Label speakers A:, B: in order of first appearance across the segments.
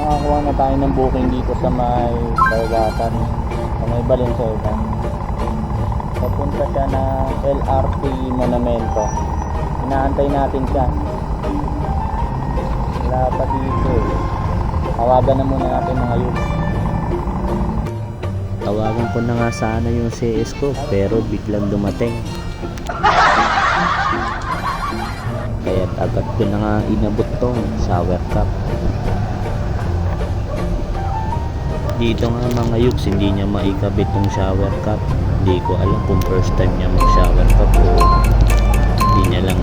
A: Nakakuha na tayo ng booking dito sa may Karagatan, sa may Valenzuela. Papunta siya na LRT Monumento. Inaantay natin siya. Wala pa dito eh. Tawagan na muna natin mga youth.
B: Tawagan ko na nga sana yung CS ko pero biglang dumating. Kaya agad ko na nga inabot tong shower cap. Dito nga mga yuks, hindi niya maikabit tong shower cap. Hindi ko alam kung first time niya mag shower cap o hindi niya lang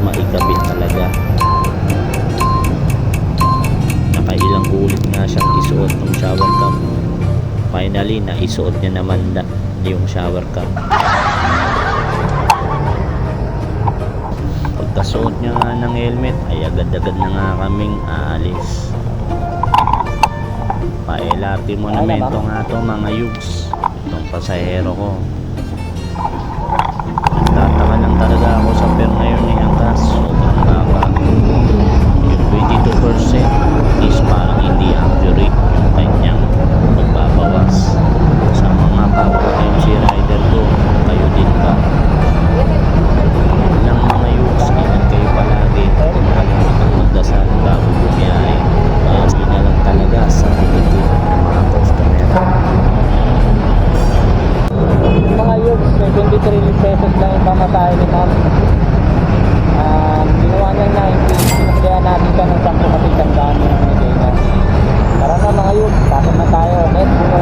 B: maikabit talaga. Nakailang ulit nga siyang isuot tong shower cap. Finally, naisuot niya naman yung shower cap. Pagkasuot niya nga ng helmet, ay agad-agad na nga kaming aalis. Pa-LRT Monumento nga to mga yugs. Itong pasahero ko. Nagtataka lang talaga ako sa fare ngayon ni Angkas. Sobrang baba. Yung 22% is parang hindi accurate yung kanyang pagbabawas. Sa mga kapwa MC rider ko, kayo din ba? Ng mga yugs, ingat kayo palagi. Kalimutan magdasal bago bumiyahe. Bawi na lang talaga sa ticket ng mga customer.
A: Mga youth, 73 pesos lang yung pamasahe ni ma'am. Ginawa niya 90. Pinagkaya natin siya ng 10 kasi 100 yung binigay niya. Tara na mga youth, pasok na tayo. Let's go!